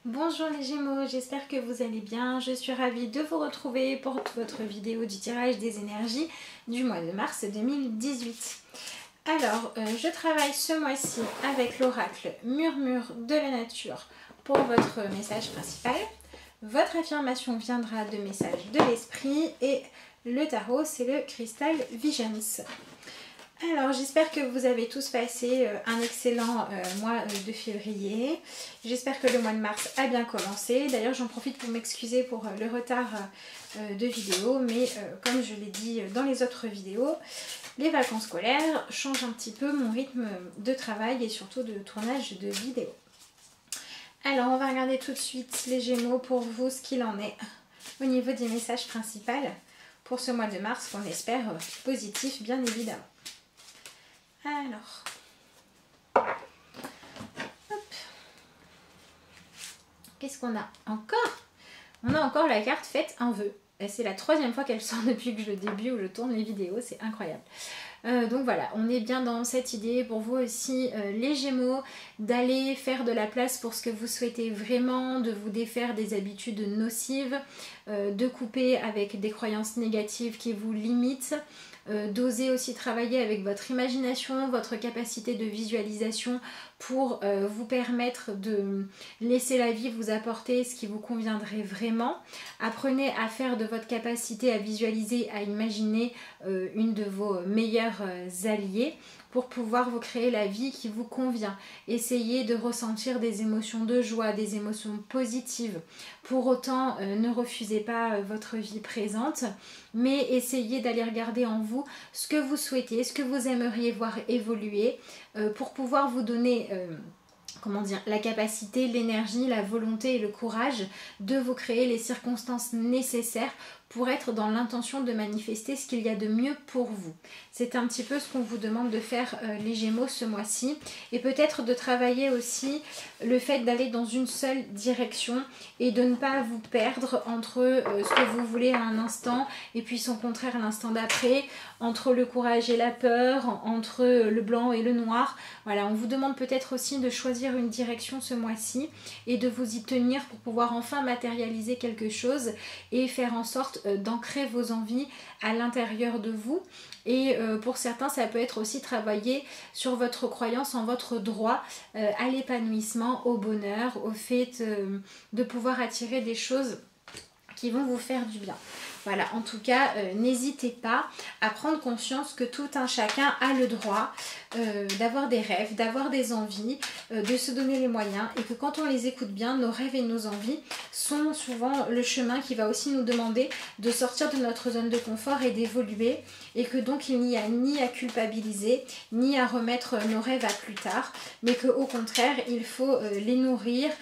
Bonjour les Gémeaux, j'espère que vous allez bien. Je suis ravie de vous retrouver pour votre vidéo du tirage des énergies du mois de mars 2018. Alors, je travaille ce mois-ci avec l'oracle Murmure de la nature pour votre message principal. Votre affirmation viendra de messages de l'esprit et le tarot, c'est le Crystal Visions. Alors j'espère que vous avez tous passé un excellent mois de février. J'espère que le mois de mars a bien commencé. D'ailleurs j'en profite pour m'excuser pour le retard de vidéo. Mais comme je l'ai dit dans les autres vidéos, les vacances scolaires changent un petit peu mon rythme de travail et surtout de tournage de vidéos. Alors on va regarder tout de suite les Gémeaux pour vous ce qu'il en est au niveau des messages principaux pour ce mois de mars qu'on espère positif bien évidemment. Alors, qu'est-ce qu'on a encore? On a encore la carte Faites un vœu. C'est la troisième fois qu'elle sort depuis que je débute ou je tourne les vidéos, c'est incroyable. Donc voilà, on est bien dans cette idée pour vous aussi les Gémeaux d'aller faire de la place pour ce que vous souhaitez vraiment, de vous défaire des habitudes nocives, de couper avec des croyances négatives qui vous limitent. D'oser aussi travailler avec votre imagination, votre capacité de visualisation pour vous permettre de laisser la vie vous apporter ce qui vous conviendrait vraiment. Apprenez à faire de votre capacité à visualiser, à imaginer une de vos meilleures alliées pour pouvoir vous créer la vie qui vous convient. Essayez de ressentir des émotions de joie, des émotions positives. Pour autant, ne refusez pas votre vie présente, mais essayez d'aller regarder en vous ce que vous souhaitez, ce que vous aimeriez voir évoluer pour pouvoir vous donner la capacité, l'énergie, la volonté et le courage de vous créer les circonstances nécessaires pour être dans l'intention de manifester ce qu'il y a de mieux pour vous. C'est un petit peu ce qu'on vous demande de faire les Gémeaux ce mois-ci, et peut-être de travailler aussi le fait d'aller dans une seule direction et de ne pas vous perdre entre ce que vous voulez à un instant et puis son contraire à l'instant d'après, entre le courage et la peur, entre le blanc et le noir. Voilà, on vous demande peut-être aussi de choisir une direction ce mois-ci et de vous y tenir pour pouvoir enfin matérialiser quelque chose et faire en sorte d'ancrer vos envies à l'intérieur de vous. Et pour certains, ça peut être aussi travailler sur votre croyance en votre droit à l'épanouissement, au bonheur, au fait de pouvoir attirer des choses qui vont vous faire du bien. Voilà, en tout cas, n'hésitez pas à prendre conscience que tout un chacun a le droit d'avoir des rêves, d'avoir des envies, de se donner les moyens, et que quand on les écoute bien, nos rêves et nos envies sont souvent le chemin qui va aussi nous demander de sortir de notre zone de confort et d'évoluer, et que donc il n'y a ni à culpabiliser, ni à remettre nos rêves à plus tard, mais qu'au contraire, il faut les nourrir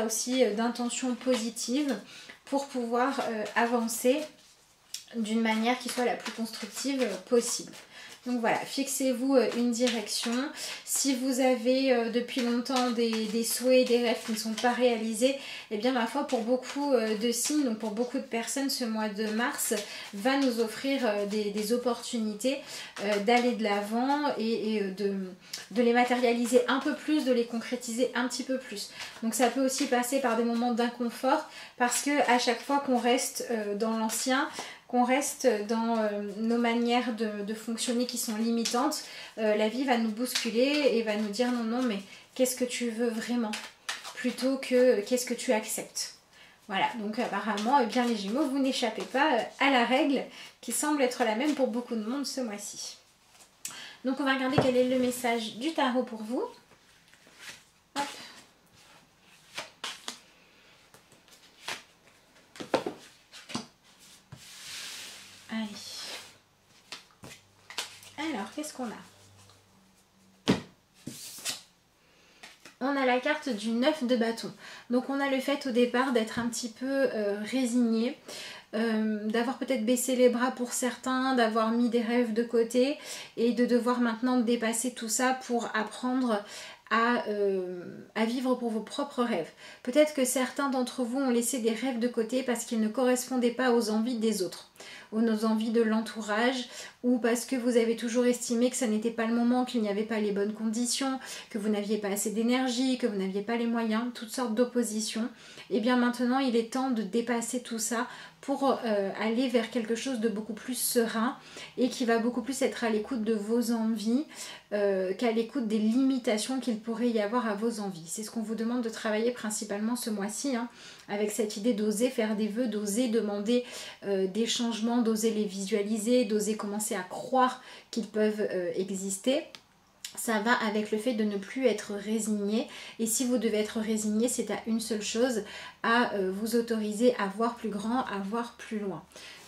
aussi d'intentions positives, pour pouvoir avancer d'une manière qui soit la plus constructive possible. Donc voilà, fixez-vous une direction. Si vous avez depuis longtemps des souhaits, des rêves qui ne sont pas réalisés, eh bien ma foi, pour beaucoup de signes, donc pour beaucoup de personnes, ce mois de mars va nous offrir des opportunités d'aller de l'avant et de les matérialiser un peu plus, de les concrétiser un petit peu plus. Donc ça peut aussi passer par des moments d'inconfort, parce que à chaque fois qu'on reste dans l'ancien, qu'on reste dans nos manières de fonctionner qui sont limitantes, la vie va nous bousculer et va nous dire non, non, mais qu'est-ce que tu veux vraiment, plutôt que qu'est-ce que tu acceptes. Voilà, donc apparemment, eh bien, les Gémeaux, vous n'échappez pas à la règle qui semble être la même pour beaucoup de monde ce mois-ci. Donc on va regarder quel est le message du tarot pour vous. Hop. Allez. Alors, qu'est-ce qu'on a? On a la carte du 9 de bâton. Donc on a le fait au départ d'être un petit peu résigné, d'avoir peut-être baissé les bras pour certains, d'avoir mis des rêves de côté et de devoir maintenant dépasser tout ça pour apprendre à vivre pour vos propres rêves. Peut-être que certains d'entre vous ont laissé des rêves de côté parce qu'ils ne correspondaient pas aux envies des autres. aux envies de l'entourage, ou parce que vous avez toujours estimé que ça n'était pas le moment, qu'il n'y avait pas les bonnes conditions, que vous n'aviez pas assez d'énergie, que vous n'aviez pas les moyens, toutes sortes d'oppositions. Et bien maintenant il est temps de dépasser tout ça pour aller vers quelque chose de beaucoup plus serein et qui va beaucoup plus être à l'écoute de vos envies qu'à l'écoute des limitations qu'il pourrait y avoir à vos envies. C'est ce qu'on vous demande de travailler principalement ce mois-ci, hein, avec cette idée d'oser faire des vœux, d'oser demander des changements, d'oser les visualiser, d'oser commencer à croire qu'ils peuvent exister. Ça va avec le fait de ne plus être résigné, et si vous devez être résigné, c'est à une seule chose, à vous autoriser à voir plus grand, à voir plus loin.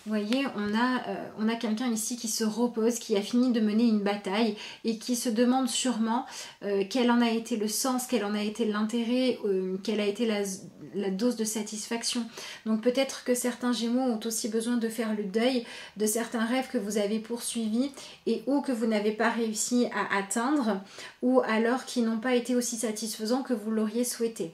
Vous voyez, on a quelqu'un ici qui se repose, qui a fini de mener une bataille et qui se demande sûrement quel en a été le sens, quel en a été l'intérêt, quelle a été la dose de satisfaction. Donc peut-être que certains Gémeaux ont aussi besoin de faire le deuil de certains rêves que vous avez poursuivis et ou que vous n'avez pas réussi à atteindre, ou alors qui n'ont pas été aussi satisfaisants que vous l'auriez souhaité.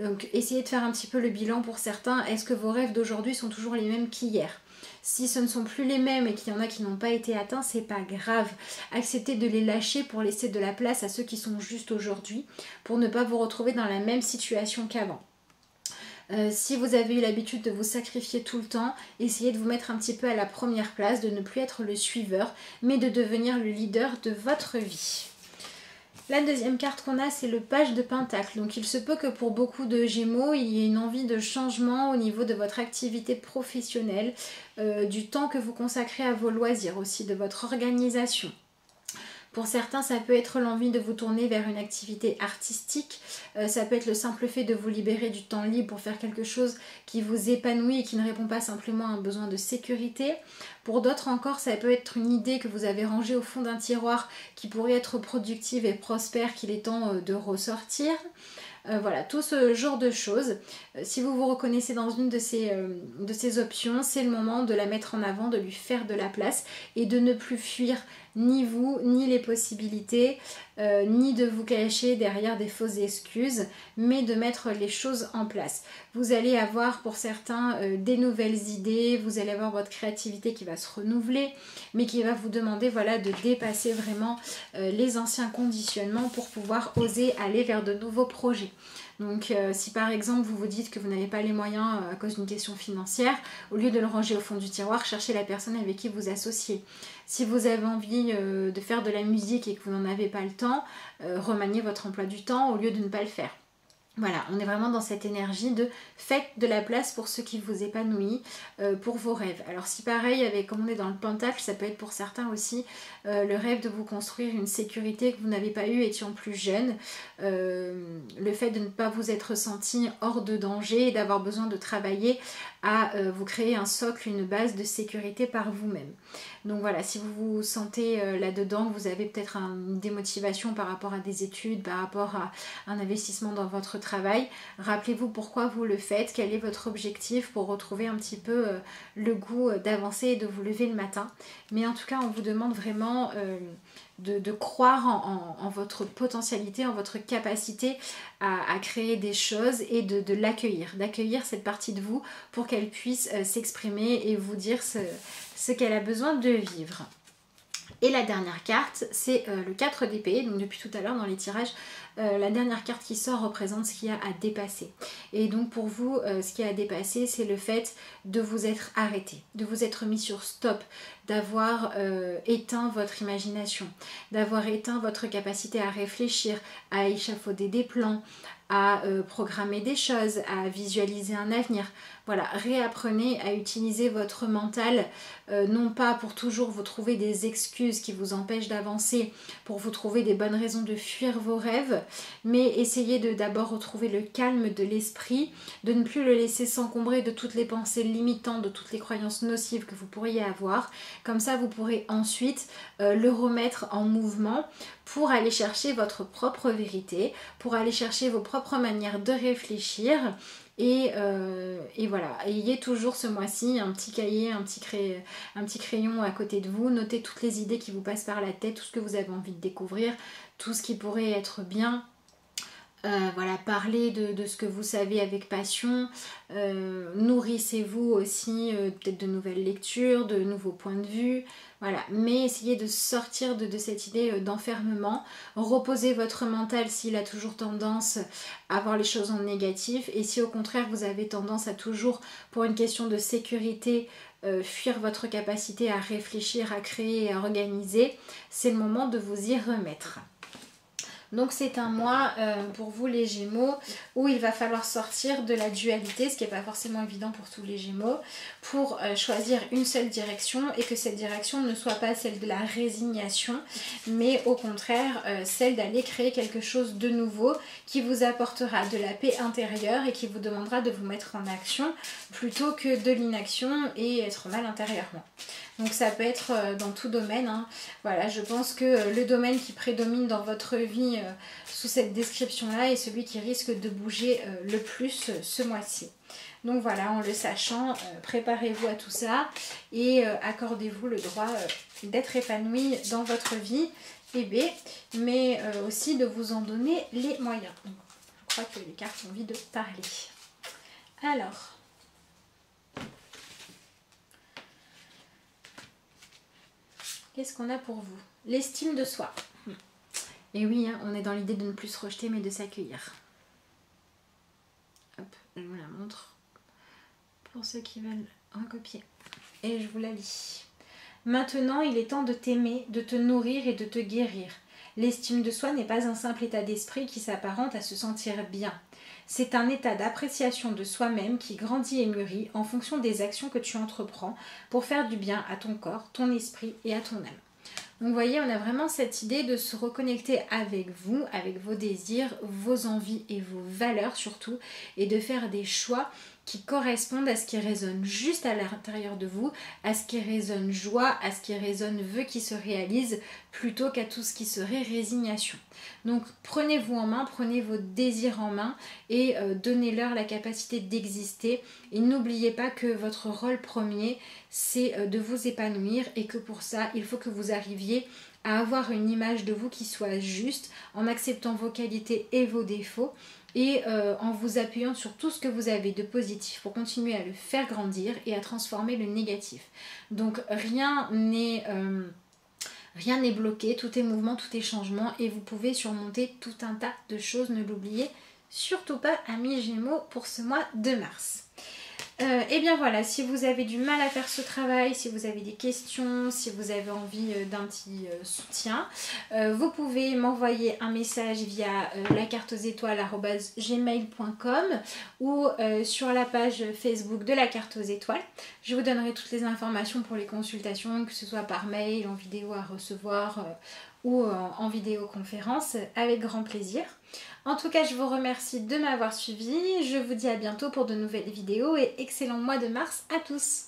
Donc essayez de faire un petit peu le bilan pour certains. Est-ce que vos rêves d'aujourd'hui sont toujours les mêmes qu'hier ? Si ce ne sont plus les mêmes et qu'il y en a qui n'ont pas été atteints, c'est pas grave. Acceptez de les lâcher pour laisser de la place à ceux qui sont juste aujourd'hui, pour ne pas vous retrouver dans la même situation qu'avant. Si vous avez eu l'habitude de vous sacrifier tout le temps, essayez de vous mettre un petit peu à la première place, de ne plus être le suiveur, mais de devenir le leader de votre vie. La deuxième carte qu'on a, c'est le page de Pentacle. Donc il se peut que pour beaucoup de Gémeaux, il y ait une envie de changement au niveau de votre activité professionnelle, du temps que vous consacrez à vos loisirs aussi, de votre organisation. Pour certains, ça peut être l'envie de vous tourner vers une activité artistique. Ça peut être le simple fait de vous libérer du temps libre pour faire quelque chose qui vous épanouit et qui ne répond pas simplement à un besoin de sécurité. Pour d'autres encore, ça peut être une idée que vous avez rangée au fond d'un tiroir qui pourrait être productive et prospère, qu'il est temps de ressortir. Voilà, tout ce genre de choses. Si vous vous reconnaissez dans une de ces options, c'est le moment de la mettre en avant, de lui faire de la place et de ne plus fuir ni vous, ni les possibilités, ni de vous cacher derrière des fausses excuses, mais de mettre les choses en place. Vous allez avoir pour certains des nouvelles idées, vous allez avoir votre créativité qui va se renouveler, mais qui va vous demander voilà, de dépasser vraiment les anciens conditionnements pour pouvoir oser aller vers de nouveaux projets. Donc si par exemple vous vous dites que vous n'avez pas les moyens à cause d'une question financière, au lieu de le ranger au fond du tiroir, cherchez la personne avec qui vous associez. Si vous avez envie de faire de la musique et que vous n'en avez pas le temps, remaniez votre emploi du temps au lieu de ne pas le faire. Voilà, on est vraiment dans cette énergie de faites de la place pour ce qui vous épanouit, pour vos rêves. Alors si pareil, comme on est dans le Pentacle, ça peut être pour certains aussi le rêve de vous construire une sécurité que vous n'avez pas eue étant plus jeune, le fait de ne pas vous être senti hors de danger et d'avoir besoin de travailler à vous créer un socle, une base de sécurité par vous-même. Donc voilà, si vous vous sentez là-dedans, vous avez peut-être une démotivation par rapport à des études, par rapport à un investissement dans votre travail, rappelez-vous pourquoi vous le faites, quel est votre objectif pour retrouver un petit peu le goût d'avancer et de vous lever le matin. Mais en tout cas, on vous demande vraiment de croire en votre potentialité, en votre capacité à créer des choses et de l'accueillir, d'accueillir cette partie de vous pour qu'elle puisse s'exprimer et vous dire ce qu'elle a besoin de vivre. Et la dernière carte, c'est le 4 d'épée. Donc depuis tout à l'heure dans les tirages, la dernière carte qui sort représente ce qu'il y a à dépasser. Et donc pour vous, ce qu'il y a à dépasser, c'est le fait de vous être arrêté, de vous être mis sur stop, d'avoir éteint votre imagination, d'avoir éteint votre capacité à réfléchir, à échafauder des plans, à programmer des choses, à visualiser un avenir. Voilà, réapprenez à utiliser votre mental, non pas pour toujours vous trouver des excuses qui vous empêchent d'avancer, pour vous trouver des bonnes raisons de fuir vos rêves, mais essayez de d'abord retrouver le calme de l'esprit, de ne plus le laisser s'encombrer de toutes les pensées limitantes, de toutes les croyances nocives que vous pourriez avoir. Comme ça, vous pourrez ensuite le remettre en mouvement pour aller chercher votre propre vérité, pour aller chercher vos propres manières de réfléchir. Et voilà, ayez toujours ce mois-ci un petit cahier, un petit crayon à côté de vous, notez toutes les idées qui vous passent par la tête, tout ce que vous avez envie de découvrir, tout ce qui pourrait être bien Voilà, parlez de ce que vous savez avec passion, nourrissez-vous aussi peut-être de nouvelles lectures, de nouveaux points de vue, voilà, mais essayez de sortir de cette idée d'enfermement, reposez votre mental s'il a toujours tendance à voir les choses en négatif, et si au contraire vous avez tendance à toujours, pour une question de sécurité, fuir votre capacité à réfléchir, à créer et à organiser, c'est le moment de vous y remettre. Donc c'est un mois pour vous les Gémeaux où il va falloir sortir de la dualité, ce qui n'est pas forcément évident pour tous les Gémeaux, pour choisir une seule direction et que cette direction ne soit pas celle de la résignation, mais au contraire celle d'aller créer quelque chose de nouveau qui vous apportera de la paix intérieure et qui vous demandera de vous mettre en action plutôt que de l'inaction et être mal intérieurement. Donc ça peut être dans tout domaine, hein. Voilà, je pense que le domaine qui prédomine dans votre vie sous cette description-là est celui qui risque de bouger le plus ce mois-ci. Donc voilà, en le sachant, préparez-vous à tout ça et accordez-vous le droit d'être épanoui dans votre vie, mais aussi de vous en donner les moyens. Donc, je crois que les cartes ont envie de parler. Alors... qu'est-ce qu'on a pour vous? L'estime de soi. Et oui, hein, on est dans l'idée de ne plus se rejeter, mais de s'accueillir. Hop, je vous la montre. Pour ceux qui veulent recopier. Et je vous la lis. Maintenant, il est temps de t'aimer, de te nourrir et de te guérir. L'estime de soi n'est pas un simple état d'esprit qui s'apparente à se sentir bien. C'est un état d'appréciation de soi-même qui grandit et mûrit en fonction des actions que tu entreprends pour faire du bien à ton corps, ton esprit et à ton âme. Donc vous voyez, on a vraiment cette idée de se reconnecter avec vous, avec vos désirs, vos envies et vos valeurs surtout, et de faire des choix qui correspondent à ce qui résonne juste à l'intérieur de vous, à ce qui résonne joie, à ce qui résonne vœu qui se réalise, plutôt qu'à tout ce qui serait résignation. Donc prenez-vous en main, prenez vos désirs en main et donnez-leur la capacité d'exister. Et n'oubliez pas que votre rôle premier, c'est de vous épanouir et que pour ça, il faut que vous arriviez à avoir une image de vous qui soit juste, en acceptant vos qualités et vos défauts, et en vous appuyant sur tout ce que vous avez de positif pour continuer à le faire grandir et à transformer le négatif. Donc rien n'est bloqué, tout est mouvement, tout est changement et vous pouvez surmonter tout un tas de choses, ne l'oubliez surtout pas, amis Gémeaux, pour ce mois de mars. Et bien voilà, si vous avez du mal à faire ce travail, si vous avez des questions, si vous avez envie d'un petit soutien, vous pouvez m'envoyer un message via lacarteauxétoiles@gmail.com ou sur la page Facebook de la carte aux étoiles. Je vous donnerai toutes les informations pour les consultations, que ce soit par mail, en vidéo à recevoir ou en vidéoconférence, avec grand plaisir. En tout cas, je vous remercie de m'avoir suivi. Je vous dis à bientôt pour de nouvelles vidéos et excellent mois de mars à tous.